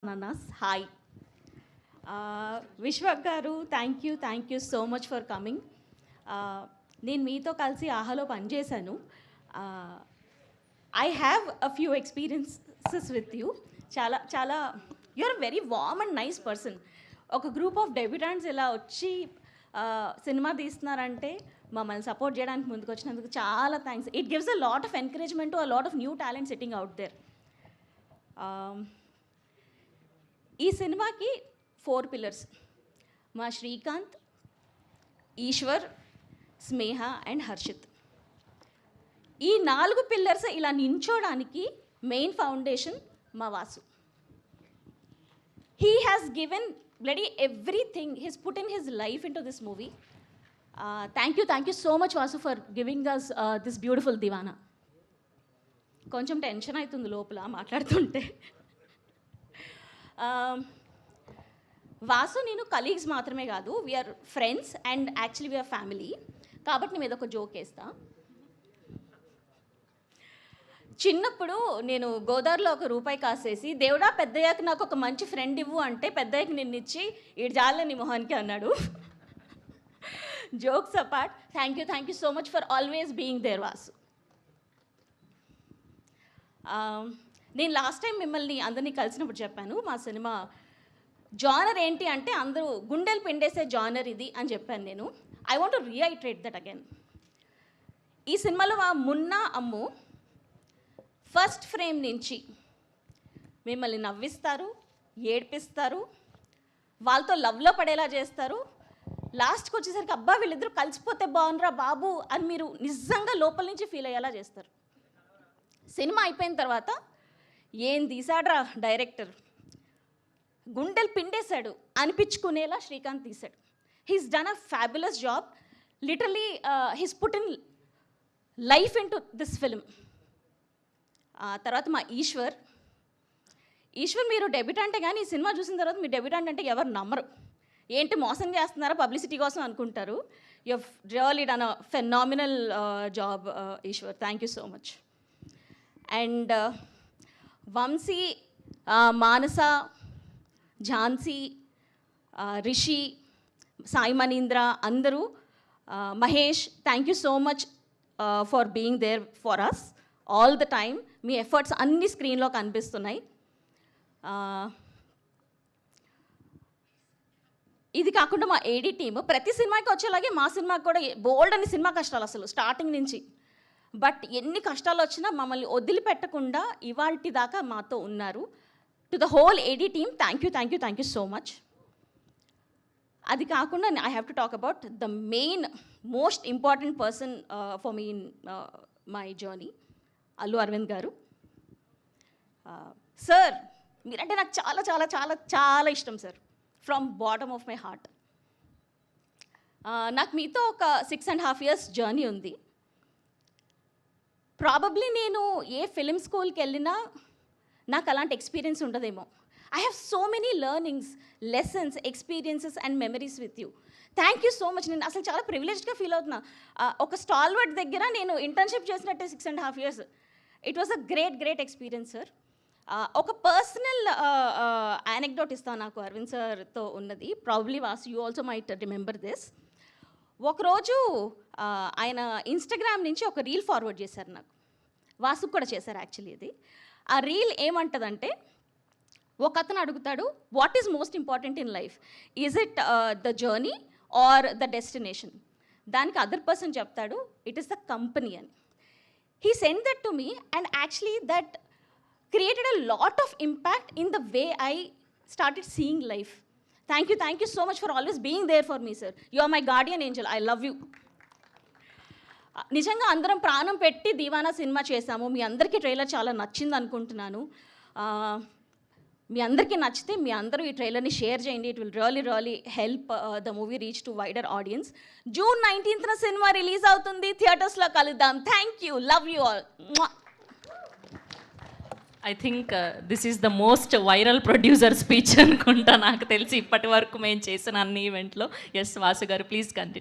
Nanas, hi. Vishwak garu thank you so much for coming. నేను మీతో కలిసి ఆహాలో పనిచేశాను. I have a few experiences with you. చాలా చాలా you are very warm and nice person. ఒక గ్రూప్ ఆఫ్ డెబ్యూటెంట్స్ ఇలా వచ్చి సినిమా తీస్తున్నారంటే మమ్మల్ని సపోర్ట్ చేయడానికి ముందుకు వచ్చినందుకు చాలా thanks. It gives a lot of encouragement to a lot of new talent sitting out there. ఈ సినిమాకి 4 పిల్లర్స్. మా శ్రీకాంత్, ఈశ్వర్, స్నేహ అండ్ హర్షిత్. ఈ 4 పిల్లర్స్ ఇలా నించోడానికి మెయిన్ ఫౌండేషన్ మా Vasu. He has given bloody everything. He's put in his life in to this movie. Thank you so much Vasu for giving us this beautiful Deewana. కొంచెం tension అవుతుంది లోపల మాట్లాడుతుంటే. వాసు నేను కలీగ్స్ మాత్రమే కాదు, we are friends and actually we are family. కాబట్టి నేను ఏదొక జోక్ వేస్తా. చిన్నప్పుడు నేను గోదావరిలో ₹1 కాసేసి, దేవుడా పెద్దయ్యాక నాకు ఒక మంచి ఫ్రెండ్ ఇవ్వు అంటే పెద్దయ్యకి నిన్ను ఇచ్చి ఈడు జాలే నీ మొహానికి అన్నాడు. Jokes apart, thank you so much for always being there Vasu. నేను లాస్ట్ టైం మిమ్మల్ని అందరినీ కలిసినప్పుడు చెప్పాను, మా సినిమా జానర్ ఏంటి అంటే అందరూ గుండెలు పిండేసే జానర్ ఇది అని చెప్పాను నేను. I want to reiterate that again. ఈ సినిమాలో మా మున్నా అమ్ము ఫస్ట్ ఫ్రేమ్ నుంచి మిమ్మల్ని నవ్విస్తారు, ఏడ్పిస్తారు, వాళ్ళతో లవ్లో పడేలా చేస్తారు. లాస్ట్కి వచ్చేసరికి అబ్బా వీళ్ళిద్దరూ కలిసిపోతే బాగుండ్రా బాబు అని మీరు నిజంగా లోపల నుంచి ఫీల్ అయ్యేలా చేస్తారు. సినిమా అయిపోయిన తర్వాత ఏం తీసాడ్రా డైరెక్టర్, గుండెలు పిండేశాడు అనిపించుకునేలా శ్రీకాంత్ తీశాడు. He's done a fabulous job. Literally he's put in life in to this film. తర్వాత మా ఈశ్వర్ మీరు డెబ్యూటెంటే కానీ ఈ సినిమా చూసిన తర్వాత మీ డెబ్యూటెంట్ అంటే ఎవరు నమ్మరు. ఏంటి మోసం చేస్తున్నారా పబ్లిసిటీ కోసం అనుకుంటారు. You have really done a phenomenal job Eshwar. Thank you so much. And Vamsi, Manasa, Jhansi, Rishi, Sai Manindra అందరూ, Mahesh, thank you so much for being there for us all the time. మీ ఎఫర్ట్స్ అన్ని స్క్రీన్లో కనిపిస్తున్నాయి. ఇది కాకుండా మా ఏడీ టీమ్ ప్రతి సినిమాకి వచ్చేలాగే మా సినిమాకి కూడా బోల్డ్ అని సినిమా కష్టాలు అసలు స్టార్టింగ్ నుంచి. బట్ ఎన్ని కష్టాలు వచ్చినా మమ్మల్ని వదిలిపెట్టకుండా ఇవాల్టి దాకా మాతో ఉన్నారు. To the whole AD team thank you so much. అది కాకుండా I have to talk about the main most important person for me in my journey, Allu Aravind garu. Sir మీరంటే నాకు చాలా చాలా చాలా చాలా ఇష్టం sir, from bottom of my heart. నాకు మీతో ఒక 6.5 years జర్నీ ఉంది. ప్రాబబ్లీ నేను ఏ ఫిలిం స్కూల్కి వెళ్ళినా నాకు అలాంటి ఎక్స్పీరియన్స్ ఉండదేమో. I have so many learnings, lessons, experiences and memories with you. Thank you so much. నేను అసలు చాలా ప్రివిలేజ్గా ఫీల్ అవుతున్నా. ఒక స్టాల్వర్డ్ దగ్గర నేను ఇంటర్న్షిప్ చేసినట్టే 6.5 years. It was a great experience sir. ఒక పర్సనల్ యానెక్డోట్ ఇస్తాను నాకు అరవింద్ సార్తో ఉన్నది. Probably was you also might remember this. ఒకరోజు ఆయన ఇన్స్టాగ్రామ్ నుంచి ఒక రీల్ ఫార్వర్డ్ చేశారు నాకు. వాసుకు కూడా చేశారు యాక్చువల్లీ. ఇది ఆ రీల్ ఏమంటుందంటే, ఒక అతను అడుగుతాడు what is most important in life, is it the journey or the destination. దానికి అదర్ పర్సన్ చెప్తాడు ఇట్ ఈస్ ద కంపెనీ అని. He send that to me and actually that created a lot of impact in the way I started seeing life. Thank you so much for always being there for me, sir. You are my guardian angel. I love you. నిజంగా అందరం ప్రాణం పెట్టి Deewana cinema చేశాము. మీ అందరికీ trailer చాలా నచ్చింది అనుకుంటున్నాను. మీ అందరికీ నచ్చితే మీ అందరూ ఈ ట్రైలర్ని షేర్ చేయండి. It will really help the movie reach to wider audience. June 19th cinema release అవుతుంది. థియేటర్స్లో కలుద్దాం. Thank you, love you all. I think this is the most viral producer speech అనుకుంటా నాకు తెలిసి ఇప్పటి వరకు మేము చేసిన అన్ని ఈవెంట్లో. ఎస్ వాసు గారు ప్లీజ్ కంటిన్యూ.